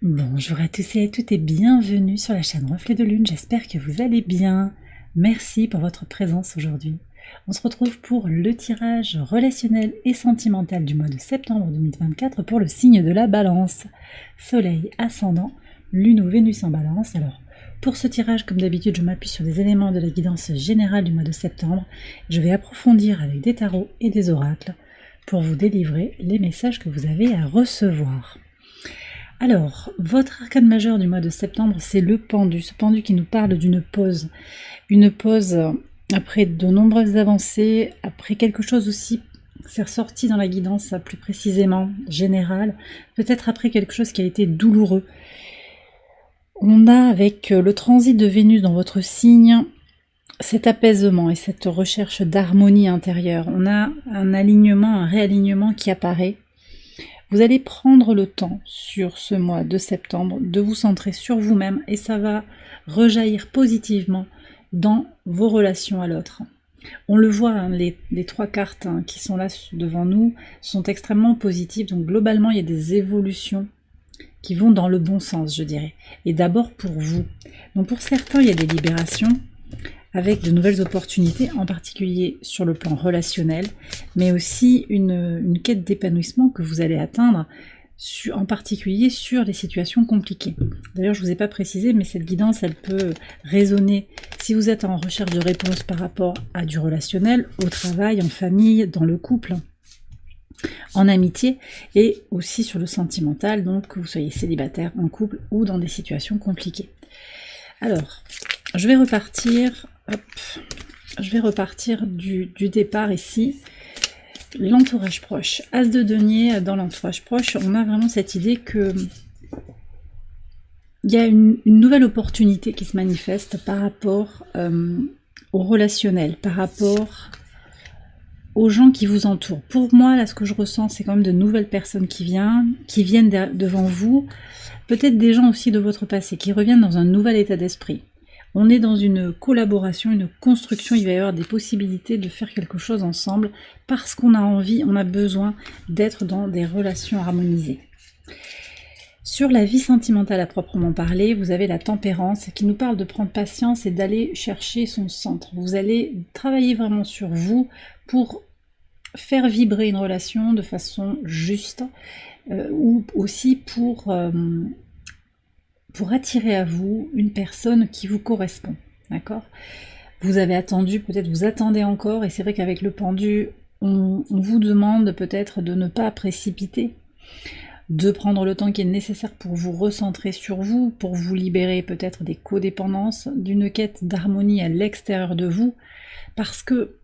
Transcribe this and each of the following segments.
Bonjour à tous et à toutes et bienvenue sur la chaîne Reflet de Lune, j'espère que vous allez bien. Merci pour votre présence aujourd'hui. On se retrouve pour le tirage relationnel et sentimental du mois de septembre 2024 pour le signe de la Balance. Soleil ascendant, Lune ou Vénus en Balance. Alors, pour ce tirage, comme d'habitude, je m'appuie sur des éléments de la guidance générale du mois de septembre. Je vais approfondir avec des tarots et des oracles pour vous délivrer les messages que vous avez à recevoir. Alors, votre arcane majeur du mois de septembre, c'est le pendu. Ce pendu qui nous parle d'une pause. Une pause après de nombreuses avancées, après quelque chose aussi, c'est ressorti dans la guidance plus précisément, générale, peut-être après quelque chose qui a été douloureux. On a avec le transit de Vénus dans votre signe, cet apaisement et cette recherche d'harmonie intérieure. On a un alignement, un réalignement qui apparaît. Vous allez prendre le temps sur ce mois de septembre de vous centrer sur vous-même et ça va rejaillir positivement dans vos relations à l'autre. On le voit, hein, les trois cartes qui sont là devant nous sont extrêmement positives, donc globalement il y a des évolutions qui vont dans le bon sens, je dirais. Et d'abord pour vous. Donc pour certains, il y a des libérations avec de nouvelles opportunités, en particulier sur le plan relationnel, mais aussi une quête d'épanouissement que vous allez atteindre, en particulier sur les situations compliquées. D'ailleurs, je ne vous ai pas précisé, mais cette guidance, elle peut résonner si vous êtes en recherche de réponse par rapport à du relationnel, au travail, en famille, dans le couple, en amitié, et aussi sur le sentimental, donc que vous soyez célibataire, en couple, ou dans des situations compliquées. Alors, je vais repartir... Hop, je vais repartir du départ ici. L'entourage proche. As de denier dans l'entourage proche, on a vraiment cette idée que il y a une nouvelle opportunité qui se manifeste par rapport au relationnel, par rapport aux gens qui vous entourent. Pour moi, là, ce que je ressens, c'est quand même de nouvelles personnes qui viennent devant vous, peut-être des gens aussi de votre passé, qui reviennent dans un nouvel état d'esprit. On est dans une collaboration, une construction, il va y avoir des possibilités de faire quelque chose ensemble parce qu'on a envie, on a besoin d'être dans des relations harmonisées. Sur la vie sentimentale à proprement parler, vous avez la tempérance qui nous parle de prendre patience et d'aller chercher son centre. Vous allez travailler vraiment sur vous pour faire vibrer une relation de façon juste ou aussi pour attirer à vous une personne qui vous correspond, d'accord? Vous avez attendu, peut-être vous attendez encore, et c'est vrai qu'avec le pendu, on vous demande peut-être de ne pas précipiter, de prendre le temps qui est nécessaire pour vous recentrer sur vous, pour vous libérer peut-être des codépendances, d'une quête d'harmonie à l'extérieur de vous, parce que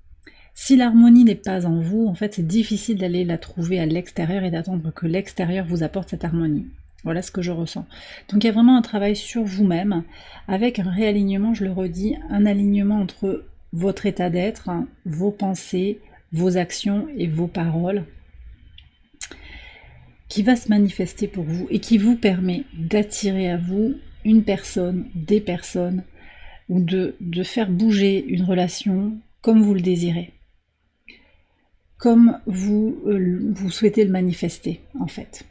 si l'harmonie n'est pas en vous, en fait c'est difficile d'aller la trouver à l'extérieur et d'attendre que l'extérieur vous apporte cette harmonie. Voilà ce que je ressens. Donc il y a vraiment un travail sur vous-même, avec un réalignement, je le redis, un alignement entre votre état d'être, vos pensées, vos actions et vos paroles, qui va se manifester pour vous et qui vous permet d'attirer à vous une personne, des personnes, ou de faire bouger une relation comme vous le désirez, comme vous souhaitez le manifester en fait.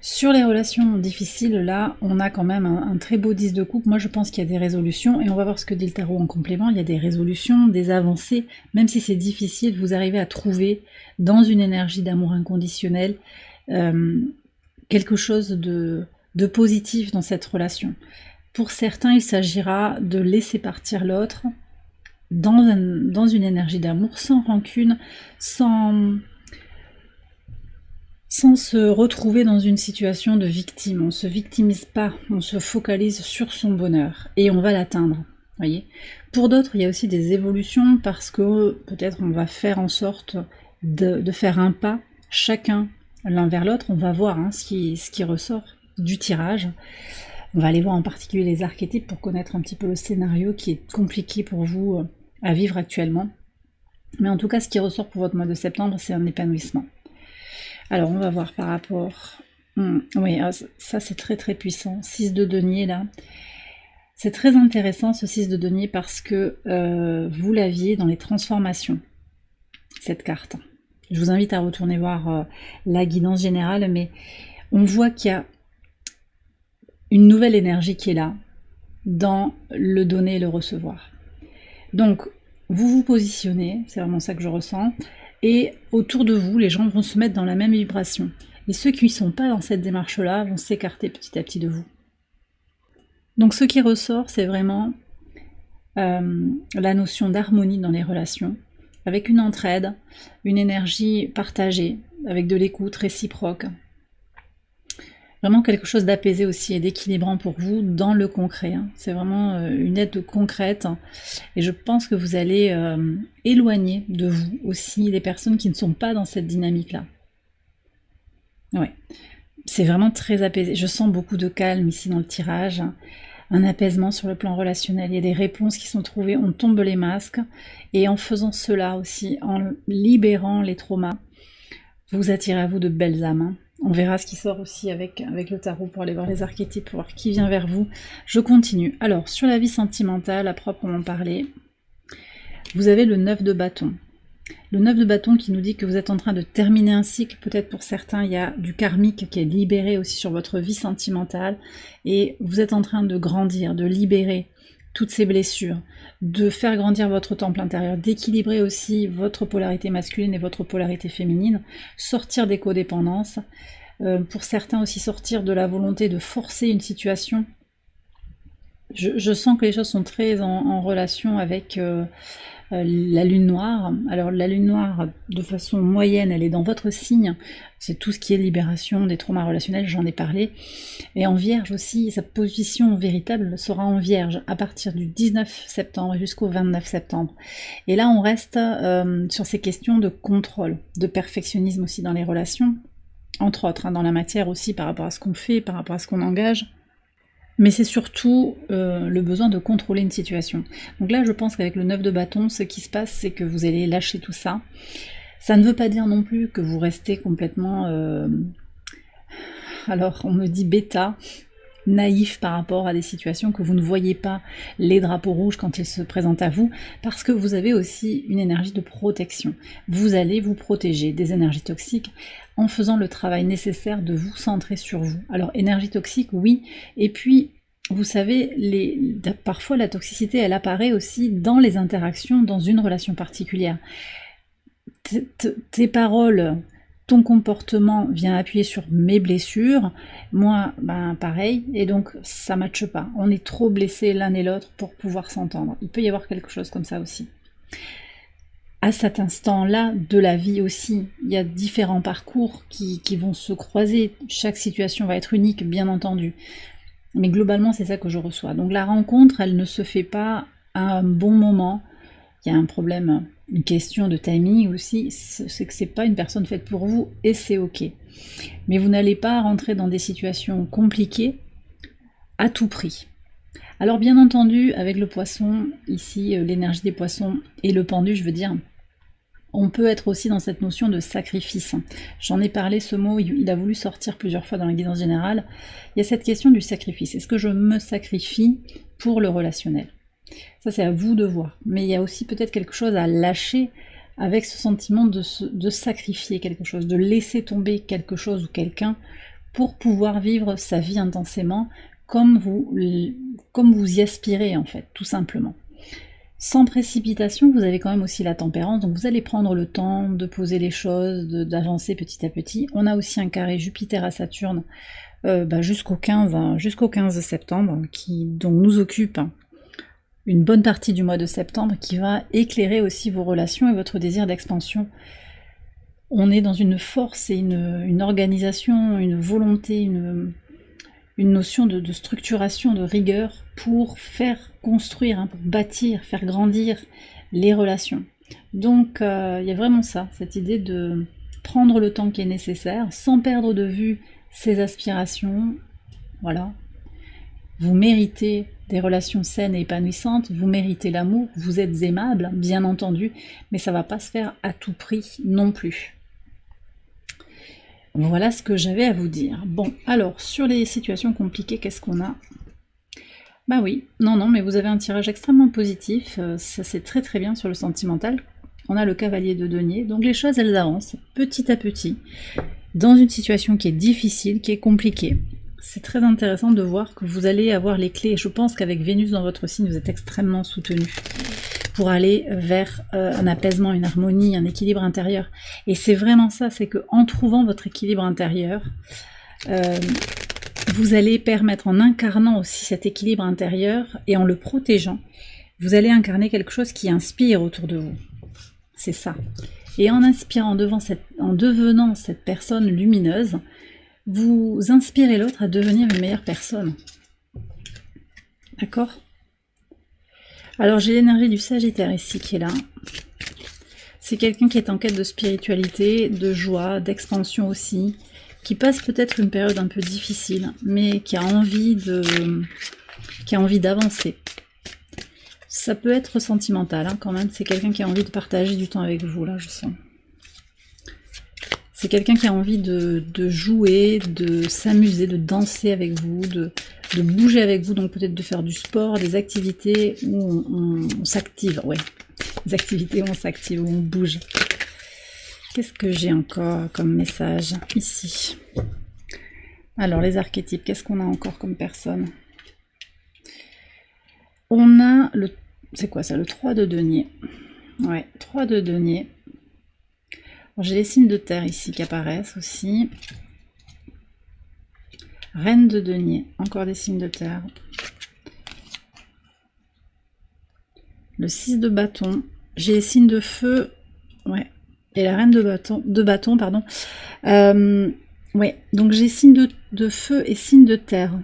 Sur les relations difficiles, là, on a quand même un très beau 10 de coupe. Moi, je pense qu'il y a des résolutions, et on va voir ce que dit le tarot en complément. Il y a des résolutions, des avancées, même si c'est difficile, vous arrivez à trouver, dans une énergie d'amour inconditionnel, quelque chose de positif dans cette relation. Pour certains, il s'agira de laisser partir l'autre dans une énergie d'amour, sans rancune, sans se retrouver dans une situation de victime. On ne se victimise pas, on se focalise sur son bonheur et on va l'atteindre. Voyez. Pour d'autres, il y a aussi des évolutions parce que peut-être on va faire en sorte de faire un pas chacun l'un vers l'autre. On va voir ce qui ressort du tirage. On va aller voir en particulier les archétypes pour connaître un petit peu le scénario qui est compliqué pour vous à vivre actuellement. Mais en tout cas, ce qui ressort pour votre mois de septembre, c'est un épanouissement. Alors, on va voir par rapport... oui, ça c'est très très puissant. 6 de denier là. C'est très intéressant ce 6 de denier parce que vous l'aviez dans les transformations, cette carte. Je vous invite à retourner voir la guidance générale, mais on voit qu'il y a une nouvelle énergie qui est là, dans le donner et le recevoir. Donc, vous vous positionnez, c'est vraiment ça que je ressens, et autour de vous, les gens vont se mettre dans la même vibration. Et ceux qui ne sont pas dans cette démarche-là vont s'écarter petit à petit de vous. Donc ce qui ressort, c'est vraiment la notion d'harmonie dans les relations, avec une entraide, une énergie partagée, avec de l'écoute réciproque. Vraiment quelque chose d'apaisé aussi et d'équilibrant pour vous dans le concret. Hein. C'est vraiment une aide concrète et je pense que vous allez éloigner de vous aussi les personnes qui ne sont pas dans cette dynamique-là. Ouais, c'est vraiment très apaisé. Je sens beaucoup de calme ici dans le tirage, un apaisement sur le plan relationnel. Il y a des réponses qui sont trouvées, on tombe les masques et en faisant cela aussi, en libérant les traumas, vous attirez à vous de belles âmes. Hein. On verra ce qui sort aussi avec le tarot pour aller voir les archétypes, pour voir qui vient vers vous. Je continue. Alors, sur la vie sentimentale, à proprement parler, vous avez le 9 de bâton. Le 9 de bâton qui nous dit que vous êtes en train de terminer un cycle. Peut-être pour certains, il y a du karmique qui est libéré aussi sur votre vie sentimentale. Et vous êtes en train de grandir, de libérer toutes ces blessures, de faire grandir votre temple intérieur, d'équilibrer aussi votre polarité masculine et votre polarité féminine, sortir des codépendances, pour certains aussi sortir de la volonté de forcer une situation. Je sens que les choses sont très en relation avec la lune noire. Alors la lune noire, de façon moyenne, elle est dans votre signe, c'est tout ce qui est libération des traumas relationnels, j'en ai parlé. Et en Vierge aussi, sa position véritable sera en Vierge à partir du 19 septembre jusqu'au 29 septembre. Et là on reste sur ces questions de contrôle, de perfectionnisme aussi dans les relations, entre autres, hein, dans la matière aussi par rapport à ce qu'on fait, par rapport à ce qu'on engage. Mais c'est surtout le besoin de contrôler une situation. Donc là, je pense qu'avec le 9 de bâton, ce qui se passe, c'est que vous allez lâcher tout ça. Ça ne veut pas dire non plus que vous restez complètement... alors, on me dit bêta, naïf par rapport à des situations que vous ne voyez pas les drapeaux rouges quand ils se présentent à vous, parce que vous avez aussi une énergie de protection. Vous allez vous protéger des énergies toxiques en faisant le travail nécessaire de vous centrer sur vous. Alors, énergie toxique, oui, et puis, vous savez, parfois la toxicité, elle apparaît aussi dans les interactions, dans une relation particulière. Tes paroles, ton comportement vient appuyer sur mes blessures, moi, ben pareil, et donc ça ne matche pas. On est trop blessés l'un et l'autre pour pouvoir s'entendre. Il peut y avoir quelque chose comme ça aussi. À cet instant-là de la vie aussi, il y a différents parcours qui vont se croiser. Chaque situation va être unique, bien entendu. Mais globalement, c'est ça que je reçois. Donc la rencontre, elle ne se fait pas à un bon moment. Il y a un problème, une question de timing aussi, c'est que c'est pas une personne faite pour vous et c'est ok. Mais vous n'allez pas rentrer dans des situations compliquées à tout prix. Alors bien entendu, avec le poisson, ici l'énergie des poissons et le pendu, je veux dire, on peut être aussi dans cette notion de sacrifice. J'en ai parlé, ce mot, il a voulu sortir plusieurs fois dans la guidance générale. Il y a cette question du sacrifice. Est-ce que je me sacrifie pour le relationnel ? Ça, c'est à vous de voir. Mais il y a aussi peut-être quelque chose à lâcher avec ce sentiment de sacrifier quelque chose, de laisser tomber quelque chose ou quelqu'un pour pouvoir vivre sa vie intensément comme vous y aspirez, en fait, tout simplement. Sans précipitation, vous avez quand même aussi la tempérance, donc vous allez prendre le temps de poser les choses, d'avancer petit à petit. On a aussi un carré Jupiter à Saturne jusqu'au 15 septembre, qui donc nous occupe une bonne partie du mois de septembre, qui va éclairer aussi vos relations et votre désir d'expansion. On est dans une force et une organisation, une volonté, une notion de structuration, de rigueur pour faire construire, pour bâtir, faire grandir les relations. Donc il y a vraiment ça, cette idée de prendre le temps qui est nécessaire, sans perdre de vue ses aspirations. Voilà. Vous méritez des relations saines et épanouissantes, vous méritez l'amour, vous êtes aimable, bien entendu, mais ça ne va pas se faire à tout prix non plus. Voilà ce que j'avais à vous dire. Bon, alors, sur les situations compliquées, qu'est-ce qu'on a ? Bah oui, non, mais vous avez un tirage extrêmement positif, ça c'est très très bien sur le sentimental. On a le cavalier de denier, donc les choses elles avancent petit à petit, dans une situation qui est difficile, qui est compliquée. c'est très intéressant de voir que vous allez avoir les clés. Je pense qu'avec Vénus dans votre signe, vous êtes extrêmement soutenu pour aller vers un apaisement, une harmonie, un équilibre intérieur. Et c'est vraiment ça, c'est qu'en trouvant votre équilibre intérieur, vous allez permettre, en incarnant aussi cet équilibre intérieur et en le protégeant, vous allez incarner quelque chose qui inspire autour de vous. C'est ça. Et en inspirant, en devenant cette personne lumineuse, vous inspirez l'autre à devenir une meilleure personne. D'accord? Alors j'ai l'énergie du Sagittaire ici qui est là. C'est quelqu'un qui est en quête de spiritualité, de joie, d'expansion aussi, qui passe peut-être une période un peu difficile, mais qui a envie d'avancer. Ça peut être sentimental hein, quand même, c'est quelqu'un qui a envie de partager du temps avec vous, là je sens. C'est quelqu'un qui a envie de jouer, de s'amuser, de danser avec vous, de bouger avec vous, donc peut-être de faire du sport, des activités où on s'active, ouais. Des activités où on s'active, où on bouge. Qu'est-ce que j'ai encore comme message ici? Alors les archétypes, qu'est-ce qu'on a encore comme personne? On a le... C'est quoi ça? Le 3 de denier. Ouais, 3 de denier. J'ai les signes de terre ici qui apparaissent aussi. Reine de denier, encore des signes de terre. Le 6 de bâton. J'ai les signes de feu. Ouais. Et la reine de bâton, pardon. Ouais, donc j'ai signes de feu et signes de terre.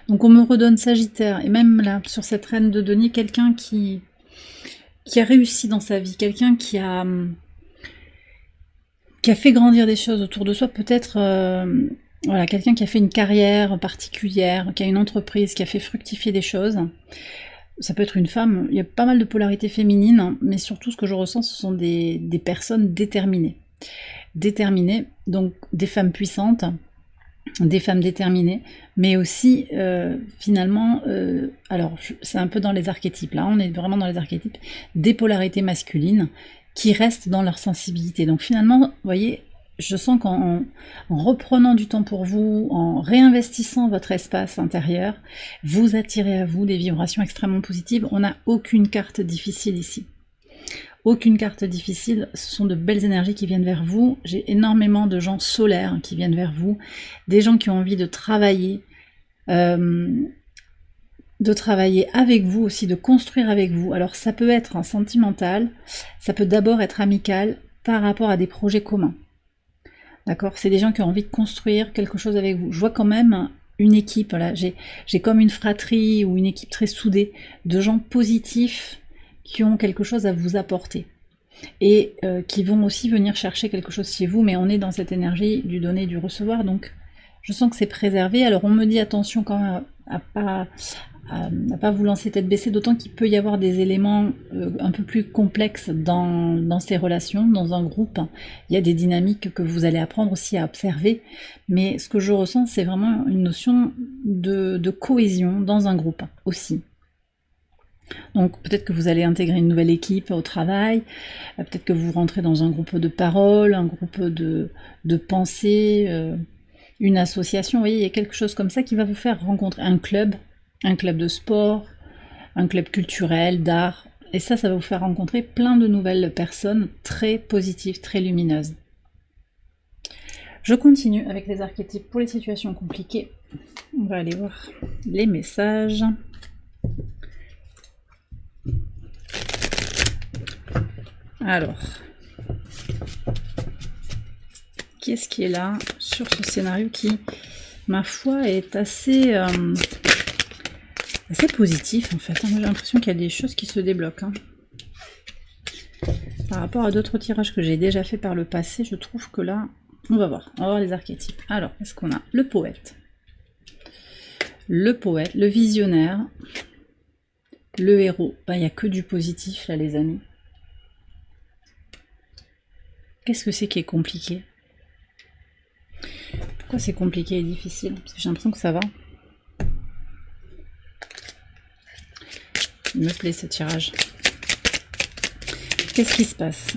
Donc on me redonne Sagittaire. Et même là, sur cette reine de denier, quelqu'un qui a réussi dans sa vie. Quelqu'un qui a fait grandir des choses autour de soi, peut-être voilà, quelqu'un qui a fait une carrière particulière, qui a une entreprise, qui a fait fructifier des choses. Ça peut être une femme, il y a pas mal de polarité féminine, mais surtout ce que je ressens, ce sont des personnes déterminées. Déterminées, donc des femmes puissantes, des femmes déterminées, mais aussi finalement, alors c'est un peu dans les archétypes, là on est vraiment dans les archétypes, des polarités masculines, qui restent dans leur sensibilité. Donc finalement, vous voyez, je sens qu'en reprenant du temps pour vous, en réinvestissant votre espace intérieur, vous attirez à vous des vibrations extrêmement positives. On n'a aucune carte difficile ici. Aucune carte difficile, ce sont de belles énergies qui viennent vers vous. J'ai énormément de gens solaires qui viennent vers vous, des gens qui ont envie de travailler avec vous aussi, de construire avec vous. Alors ça peut être un sentimental, ça peut d'abord être amical par rapport à des projets communs. D'accord? C'est des gens qui ont envie de construire quelque chose avec vous. Je vois quand même une équipe, voilà, j'ai comme une fratrie ou une équipe très soudée de gens positifs qui ont quelque chose à vous apporter. Et qui vont aussi venir chercher quelque chose chez vous, mais on est dans cette énergie du donner et du recevoir, donc je sens que c'est préservé. Alors on me dit attention quand même à pas vous lancer tête baissée, d'autant qu'il peut y avoir des éléments un peu plus complexes dans ces relations, dans un groupe. Il y a des dynamiques que vous allez apprendre aussi à observer, mais ce que je ressens, c'est vraiment une notion de cohésion dans un groupe aussi. Donc peut-être que vous allez intégrer une nouvelle équipe au travail, peut-être que vous rentrez dans un groupe de parole, un groupe de pensée, une association, vous voyez, il y a quelque chose comme ça qui va vous faire rencontrer un club de sport, un club culturel, d'art, et ça va vous faire rencontrer plein de nouvelles personnes très positives, très lumineuses. Je continue avec les archétypes pour les situations compliquées. On va aller voir les messages. Alors, qu'est-ce qui est là sur ce scénario qui, ma foi, est assez positif en fait. J'ai l'impression qu'il y a des choses qui se débloquent. Par rapport à d'autres tirages que j'ai déjà fait par le passé, je trouve que là, on va voir les archétypes. Alors, qu'est-ce qu'on a? Le poète, le visionnaire, le héros. Il n'y a que du positif là, les amis. Qu'est-ce que c'est qui est compliqué? Pourquoi c'est compliqué et difficile? Parce que j'ai l'impression que ça va. Il me plaît ce tirage. Qu'est-ce qui se passe?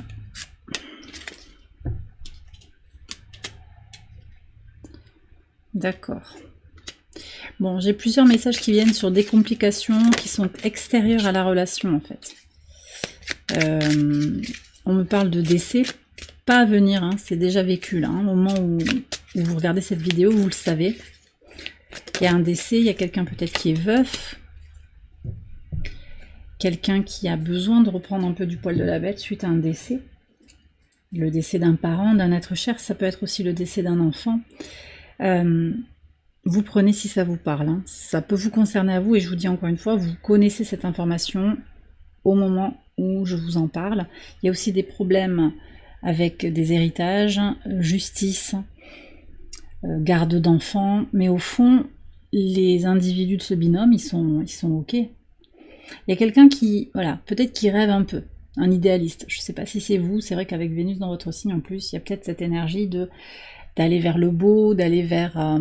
D'accord. Bon, j'ai plusieurs messages qui viennent sur des complications qui sont extérieures à la relation, en fait. On me parle de décès, pas à venir, hein, c'est déjà vécu, là. Au moment où vous regardez cette vidéo, vous le savez. Il y a un décès, il y a quelqu'un peut-être qui est veuf, quelqu'un qui a besoin de reprendre un peu du poil de la bête suite à un décès. Le décès d'un parent, d'un être cher, ça peut être aussi le décès d'un enfant. Vous prenez si ça vous parle, hein. Ça peut vous concerner à vous, et je vous dis encore une fois, vous connaissez cette information au moment où je vous en parle. Il y a aussi des problèmes avec des héritages, justice, garde d'enfants, mais au fond, les individus de ce binôme, ils sont ok. Il y a quelqu'un qui, voilà, peut-être qui rêve un peu, un idéaliste. Je ne sais pas si c'est vous, c'est vrai qu'avec Vénus dans votre signe en plus, il y a peut-être cette énergie d'aller vers le beau, d'aller vers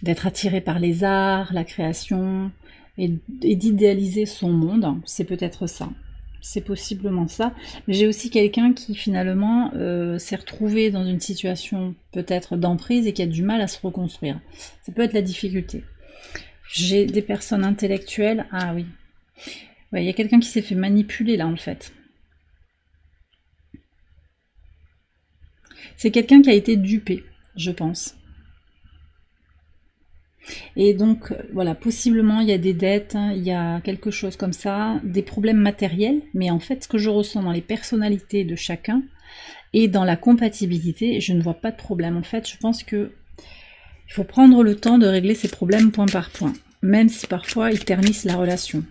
d'être attiré par les arts, la création, et d'idéaliser son monde. C'est peut-être ça. C'est possiblement ça. Mais j'ai aussi quelqu'un qui finalement s'est retrouvé dans une situation peut-être d'emprise et qui a du mal à se reconstruire. Ça peut être la difficulté. J'ai des personnes intellectuelles. Ah oui. Ouais, il y a quelqu'un qui s'est fait manipuler là en fait. C'est quelqu'un qui a été dupé, je pense. Et donc, voilà, possiblement, il y a des dettes, hein, il y a quelque chose comme ça, des problèmes matériels, mais en fait, ce que je ressens dans les personnalités de chacun et dans la compatibilité, je ne vois pas de problème. En fait, je pense que il faut prendre le temps de régler ces problèmes point par point, même si parfois ils ternissent la relation.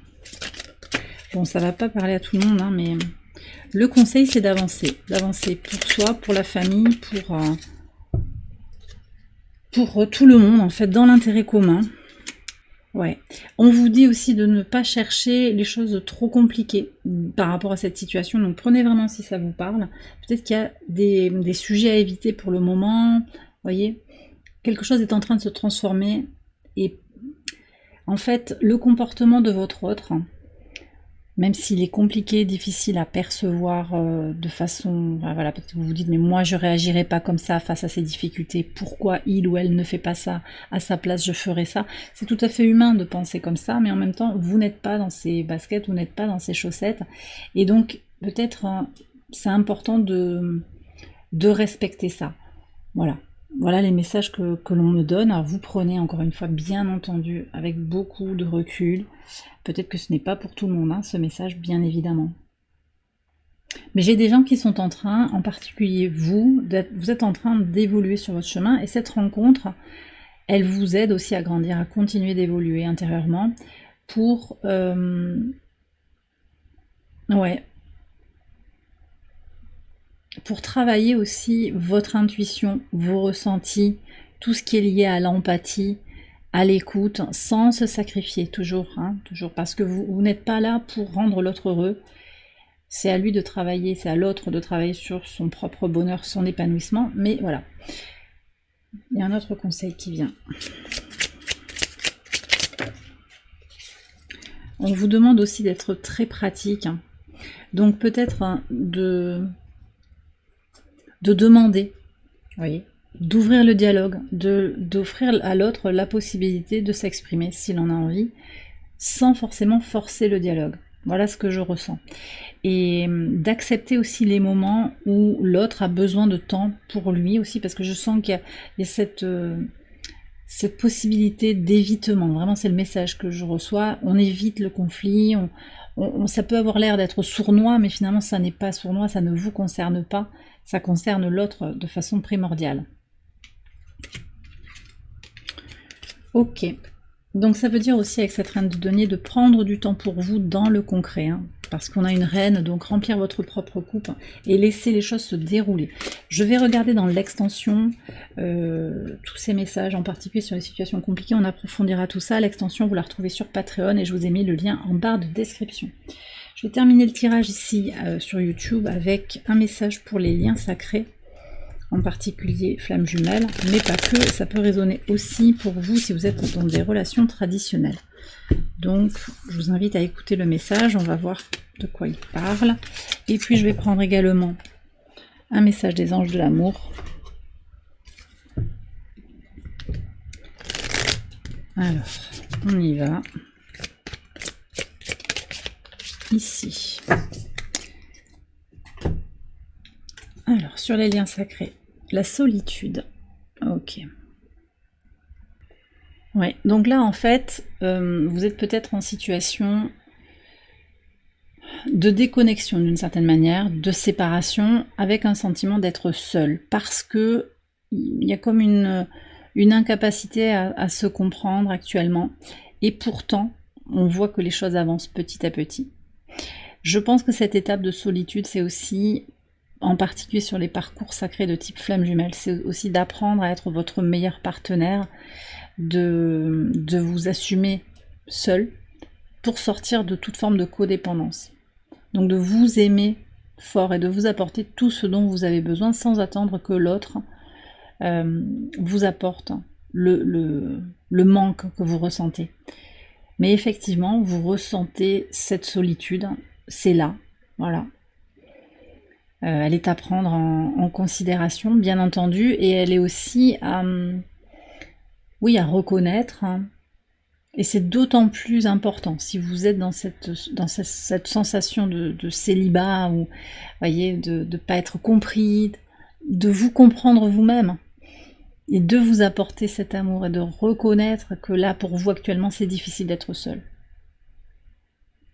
Bon, ça va pas parler à tout le monde, hein, mais le conseil, c'est d'avancer pour soi, pour la famille, pour tout le monde, en fait, dans l'intérêt commun. Ouais. On vous dit aussi de ne pas chercher les choses trop compliquées par rapport à cette situation. Donc prenez vraiment si ça vous parle. Peut-être qu'il y a des sujets à éviter pour le moment. Vous voyez, quelque chose est en train de se transformer. Et en fait, le comportement de votre autre, même s'il est compliqué, difficile à percevoir de façon... Voilà, peut-être que vous vous dites, mais moi je réagirais pas comme ça face à ces difficultés. Pourquoi il ou elle ne fait pas ça? À sa place, je ferais ça. C'est tout à fait humain de penser comme ça, mais en même temps, vous n'êtes pas dans ces baskets, vous n'êtes pas dans ces chaussettes. Et donc, peut-être, c'est important de respecter ça. Voilà. Voilà les messages que l'on me donne. Alors vous prenez encore une fois, bien entendu, avec beaucoup de recul. Peut-être que ce n'est pas pour tout le monde, hein, ce message, bien évidemment. Mais j'ai des gens qui sont en train, en particulier vous êtes en train d'évoluer sur votre chemin. Et cette rencontre, elle vous aide aussi à grandir, à continuer d'évoluer intérieurement pour... ouais. Pour travailler aussi votre intuition, vos ressentis, tout ce qui est lié à l'empathie, à l'écoute, sans se sacrifier, toujours, hein, toujours, parce que vous n'êtes pas là pour rendre l'autre heureux, c'est à lui de travailler, c'est à l'autre de travailler sur son propre bonheur, son épanouissement, mais voilà. Il y a un autre conseil qui vient. On vous demande aussi d'être très pratique, hein. Donc peut-être hein, de demander, vous voyez, d'ouvrir le dialogue, d'offrir à l'autre la possibilité de s'exprimer s'il en a envie, sans forcément forcer le dialogue. Voilà ce que je ressens. Et d'accepter aussi les moments où l'autre a besoin de temps pour lui aussi, parce que je sens qu'il y a cette possibilité d'évitement. Vraiment, c'est le message que je reçois. On évite le conflit, ça peut avoir l'air d'être sournois, mais finalement ça n'est pas sournois, ça ne vous concerne pas, ça concerne l'autre de façon primordiale. Ok, donc ça veut dire aussi avec cette reine de denier de prendre du temps pour vous dans le concret, hein, parce qu'on a une reine, donc remplir votre propre coupe et laisser les choses se dérouler. Je vais regarder dans l'extension tous ces messages, en particulier sur les situations compliquées, on approfondira tout ça. L'extension, vous la retrouvez sur Patreon et je vous ai mis le lien en barre de description. Je vais terminer le tirage ici sur YouTube avec un message pour les liens sacrés, en particulier flamme jumelle, mais pas que, ça peut résonner aussi pour vous si vous êtes dans des relations traditionnelles. Donc, je vous invite à écouter le message, on va voir de quoi il parle. Et puis, je vais prendre également un message des anges de l'amour Alors, on y va. Ici. Alors, sur les liens sacrés, la solitude. Ok. Ouais, donc là, en fait, vous êtes peut-être en situation de déconnexion d'une certaine manière, de séparation, avec un sentiment d'être seul, parce que il y a comme une incapacité à se comprendre actuellement, et pourtant, on voit que les choses avancent petit à petit. Je pense que cette étape de solitude, c'est aussi, en particulier sur les parcours sacrés de type flamme jumelle, c'est aussi d'apprendre à être votre meilleur partenaire, de vous assumer seul, pour sortir de toute forme de codépendance. Donc de vous aimer fort et de vous apporter tout ce dont vous avez besoin sans attendre que l'autre vous apporte le manque que vous ressentez. Mais effectivement, vous ressentez cette solitude, c'est là, voilà. Elle est à prendre en considération, bien entendu, et elle est aussi oui, à reconnaître. Et c'est d'autant plus important si vous êtes dans cette sensation de célibat, ou voyez, de ne pas être compris, de vous comprendre vous-même, et de vous apporter cet amour, et de reconnaître que là, pour vous actuellement, c'est difficile d'être seul.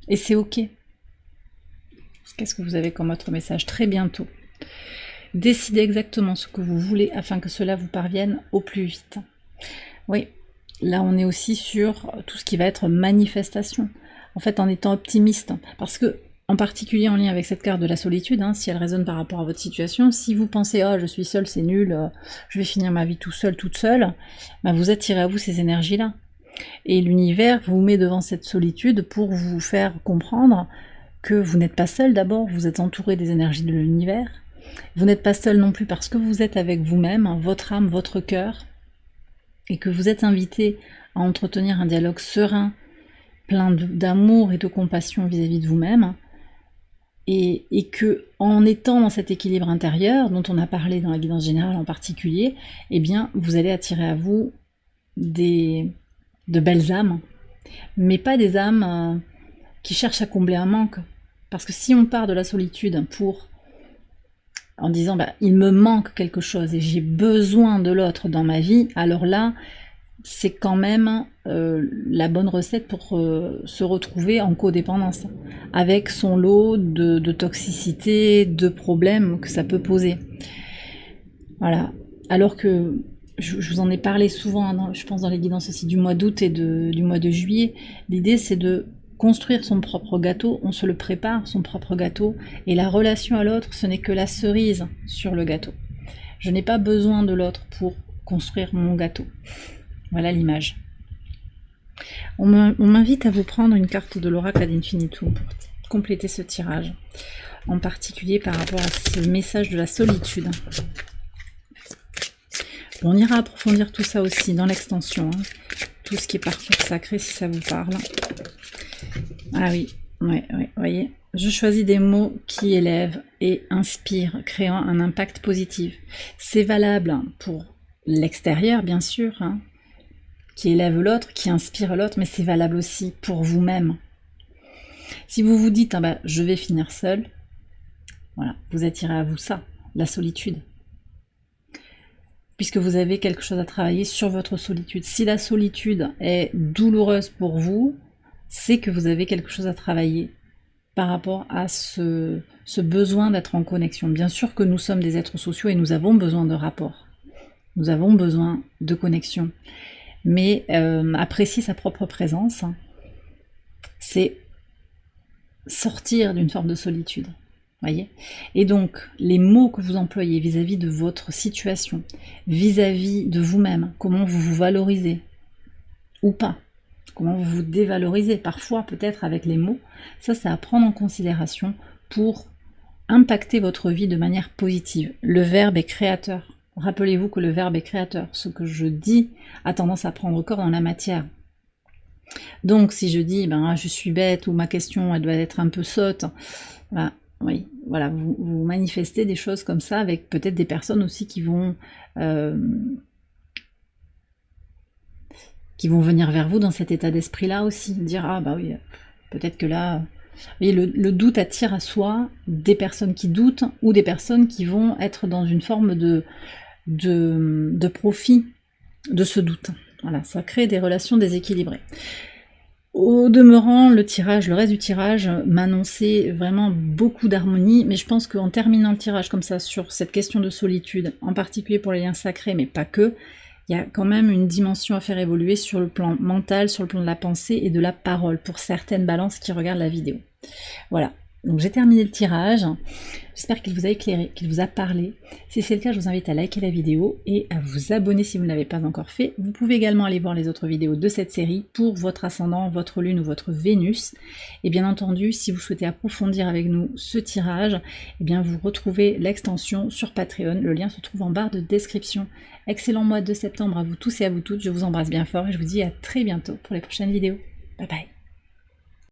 Et c'est ok. Qu'est-ce que vous avez comme autre message? Très bientôt. Décidez exactement ce que vous voulez afin que cela vous parvienne au plus vite. Oui, là on est aussi sur tout ce qui va être manifestation. En fait, en étant optimiste, parce que, en particulier en lien avec cette carte de la solitude, si elle résonne par rapport à votre situation, si vous pensez « Ah, je suis seul, c'est nul, je vais finir ma vie tout seul, toute seule », vous attirez à vous ces énergies-là. Et l'univers vous met devant cette solitude pour vous faire comprendre que vous n'êtes pas seul d'abord, vous êtes entouré des énergies de l'univers. Vous n'êtes pas seul non plus parce que vous êtes avec vous-même, votre âme, votre cœur, et que vous êtes invité à entretenir un dialogue serein, plein d'amour et de compassion vis-à-vis de vous-même, et que, en étant dans cet équilibre intérieur, dont on a parlé dans la guidance générale en particulier, eh bien, vous allez attirer à vous de belles âmes, mais pas des âmes qui cherchent à combler un manque. Parce que si on part de la solitude en disant il me manque quelque chose et j'ai besoin de l'autre dans ma vie, alors là, c'est quand même la bonne recette pour se retrouver en codépendance, avec son lot de toxicité, de problèmes que ça peut poser. Voilà. Alors que, je vous en ai parlé souvent, je pense dans les guidances aussi du mois d'août et du mois de juillet, l'idée c'est de construire son propre gâteau, on se le prépare, son propre gâteau, et la relation à l'autre, ce n'est que la cerise sur le gâteau. Je n'ai pas besoin de l'autre pour construire mon gâteau. Voilà l'image. On m'invite à vous prendre une carte de l'oracle ad infinitum pour compléter ce tirage, en particulier par rapport à ce message de la solitude. On ira approfondir tout ça aussi dans l'extension, tout ce qui est parcours sacré si ça vous parle. Ah oui, ouais, voyez. Je choisis des mots qui élèvent et inspirent, créant un impact positif. C'est valable pour l'extérieur, bien sûr, qui élève l'autre, qui inspire l'autre, mais c'est valable aussi pour vous-même. Si vous vous dites je vais finir seul, voilà, vous attirez à vous ça, la solitude. Puisque vous avez quelque chose à travailler sur votre solitude. Si la solitude est douloureuse pour vous, c'est que vous avez quelque chose à travailler par rapport à ce besoin d'être en connexion. Bien sûr que nous sommes des êtres sociaux et nous avons besoin de rapport. Nous avons besoin de connexion. Mais apprécier sa propre présence, c'est sortir d'une forme de solitude. Voyez. Et donc, les mots que vous employez vis-à-vis de votre situation, vis-à-vis de vous-même, comment vous vous valorisez, ou pas, comment vous vous dévalorisez, parfois peut-être avec les mots, ça c'est à prendre en considération pour impacter votre vie de manière positive. Le verbe est créateur. Rappelez-vous que le verbe est créateur. Ce que je dis a tendance à prendre corps dans la matière. Donc si je dis je suis bête ou ma question elle doit être un peu sotte, oui, voilà, vous manifestez des choses comme ça avec peut-être des personnes aussi qui vont qui vont venir vers vous dans cet état d'esprit-là aussi. Dire, ah bah oui, peut-être que là... Vous voyez, le doute attire à soi des personnes qui doutent ou des personnes qui vont être dans une forme de profit de ce doute. Voilà, ça crée des relations déséquilibrées. Au demeurant, le reste du tirage m'annonçait vraiment beaucoup d'harmonie, mais je pense qu'en terminant le tirage comme ça sur cette question de solitude, en particulier pour les liens sacrés, mais pas que, il y a quand même une dimension à faire évoluer sur le plan mental, sur le plan de la pensée et de la parole, pour certaines balances qui regardent la vidéo. Voilà, donc j'ai terminé le tirage. J'espère qu'il vous a éclairé, qu'il vous a parlé. Si c'est le cas, je vous invite à liker la vidéo et à vous abonner si vous ne l'avez pas encore fait. Vous pouvez également aller voir les autres vidéos de cette série pour votre ascendant, votre lune ou votre Vénus. Et bien entendu, si vous souhaitez approfondir avec nous ce tirage, eh bien vous retrouvez l'extension sur Patreon. Le lien se trouve en barre de description. Excellent mois de septembre à vous tous et à vous toutes. Je vous embrasse bien fort et je vous dis à très bientôt pour les prochaines vidéos. Bye bye.